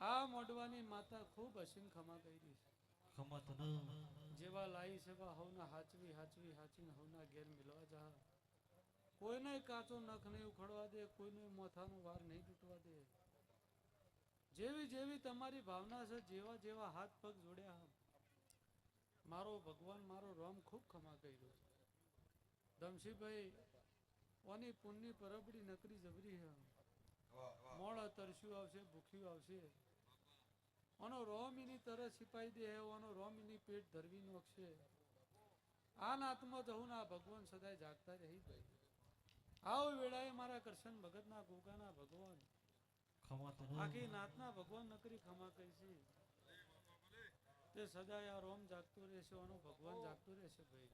આ મોડવાની માતા ખૂબ હસીન ખમા કરી ખમા તો જેવા લાઈ સેવા હવના હાચવી હાચવી હાચવીને હવના ઘેર મિલવા જા કોઈને કાચો નખ નહીં ઉખડવા દે, કોઈને મોથાનો વાર નહીં તૂટવા દે. જેવી જેવી તમારી ભાવના છે, જેવા જેવા હાથ પગ જોડ્યા, મારો ભગવાન મારો રામ ખૂબ ખમા કર્યો છે. ધમશીભાઈ ઓની પુણ્ય પરબડી નકરી જબરી હે. મોળ તરસ્યું આવશે, ભૂખ્યું આવશે, ઓનો રોમ એની તરસ સિપાઈ દે હે, ઓનો રોમ એની પેટ ધરવી નોખશે. આ નાતમાં જવું ના ભગવાન સદાય જાગતા રહી ભાઈ. આવો વેળાએ મારા કૃષ્ણ ભગતના ગોગાના ભગવાન આખી નાતના ભગવાન નકરી ખમા કરી છે. તે સદાય આ રોમ જાગતો રહેશે, ઓનો ભગવાન જાગતો રહેશે ભાઈ.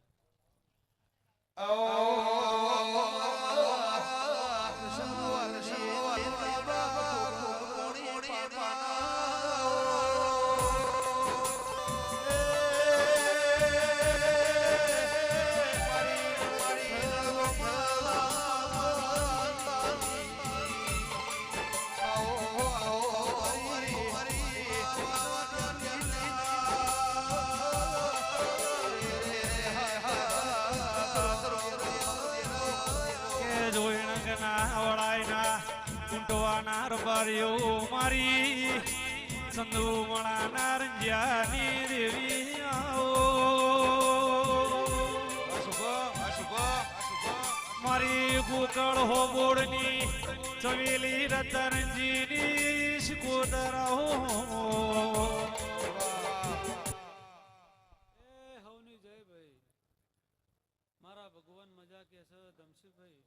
મારી સંધુ મળા નારંજાની દેવી મારી ભૂતળ હોબોડની ચવેલી રતનજીની શિકોદર હવની જય ભાઈ. મારા ભગવાન મજા કે છે ધમશીભાઈ.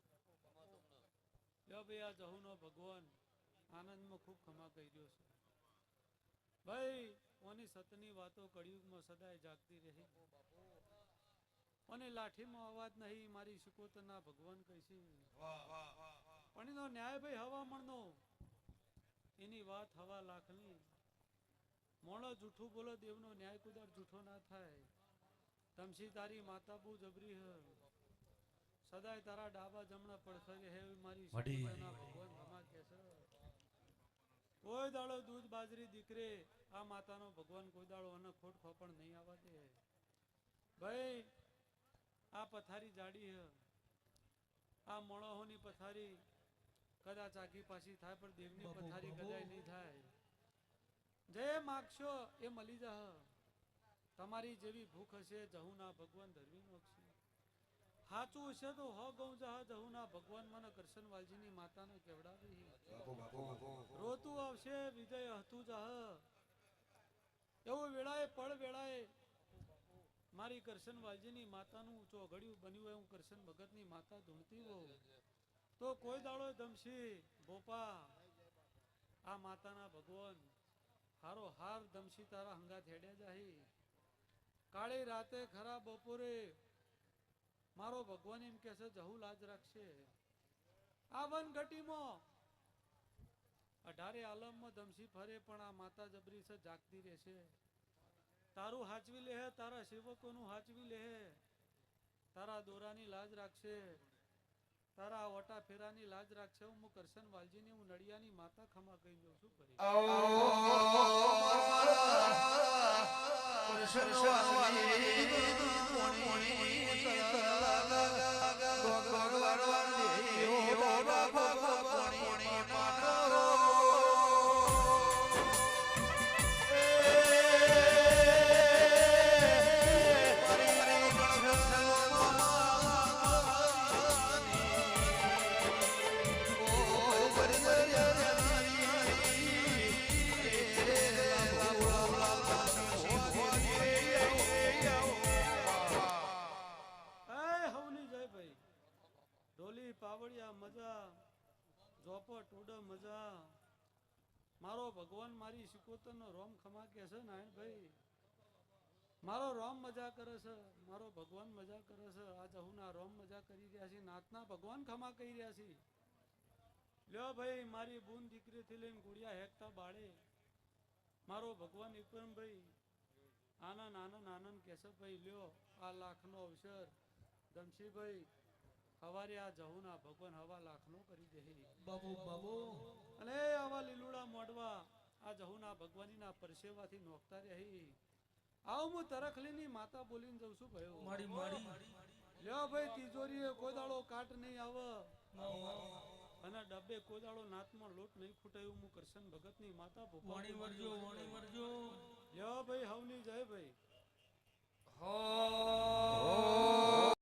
ભાઈ આ જહુનો ભગવાન આનંદમાં ખૂબ ખમા કર્યો છે ભાઈ. ઓની સતની વાતો કળિયુગમાં સદાય જાગતી રહી. અને લાઠીમાં અવાજ નહીં, મારી શિકોતરના ભગવાન કહીશે. પણ એનો ન્યાય ભાઈ હવામણનો, એની વાત હવા લાખની. મોણો જૂઠું બોલો, દેવનો ન્યાય કુદાર જૂઠો ના થાય. તમસી તારી માતા બહુ જબરી હ, સદાય તારા ડાબા જમણા પડખે હે મારી શિકોતરના ભગવાન ખમા કે છે. કોઈ દાડો દૂધ બાજરી દીકરે આ માતાનો ભગવાન કોઈ દાડો અને ખોટ ખોપણ નહીં આવવા દે ભાઈ. આ પથારી જાડી હ, આ મોણોની પથારી કદાચ આખી પાછી થાય, પણ દેવની પથારી કદાચ નહીં થાય. જે માગશો એ મળી જા. તમારી જેવી ભૂખ હશે જહુના ભગવાન ધરવી નોખશે. સાચું હશે તો હો ગૌ જહા જહુના ભગવાન મને કરશન વાલજીની માતાને કેવડાવી. રોતું આવશે વિજય હતું જહ. એવું વેળાએ પળ વેળાએ મારી કરશન વાલજીની માતાનું ચોઘડિયું બન્યું હોય, હું કરશન ભગતની માતા ધૂણતી હોઉં તો કોઈ દાડો ધમશી ભોપા આ માતાના ભગવાન હારો હાર ધમશી તારા હંગાત હેડ્યા જાહી. કાળી રાતે ખરા બપોરે મારો ભગવાન એમ કે છે જહુ લાજ રાખશે. આ વનઘટીમાં 18 આલમમાં ધમશી ફરે, પણ આ માતા જબરી છે જાગતી રહેશે. તારું હાચવી લે, તારા સેવકોનું હાચવી લે, તારા દોરાની લાજ રાખશે, તારા ઓટા ફેરાની લાજ રાખશે. હું કરશન વાલજીની, હું નડિયાની માતા ખમા કહી દઉં છું ફરી. મારો ભગવાન મારી શિકોતરનો રોમ ખમા કે છે નાયણ ભાઈ. મારો રોમ મજા કરે છે, મારો ભગવાન મજા કરે છે. આ જહુના રોમ મજા કરી રહ્યા છે, નાતના ભગવાન ખમા કરી રહ્યા છે. લ્યો ભાઈ મારી બૂન દીકરીથી લઈને ગુડિયા હેકતા બાળે મારો ભગવાન વિક્રમભાઈ આનંદ આનંદ આનંદ કેશવભાઈ. લ્યો આ લાખનો અવસર ધમશીભાઈ હવારે આ જહુના ભગવાન હવા લાખનો કરી દે બાબુ બાબુ. અને આવા લીલુડા મોડવા આ જહુના માં ભગવાનીના પરસેવાથી નોખતા રહી આવ હું તરખલીની માતા બોલીને જઉં છું ભાઈ મારી મારી લ્યો ભાઈ તિજોરીએ કોઈ દાડો કાટ નહીં આવે અને ડબ્બે કોઈ દાડો નાતમાં લોટ નહીં ખૂટાયું હું કરશન ભગતની માતા વાણી વરજો વાણી વરજો લ્યો ભાઈ હવની જય ભાઈ હો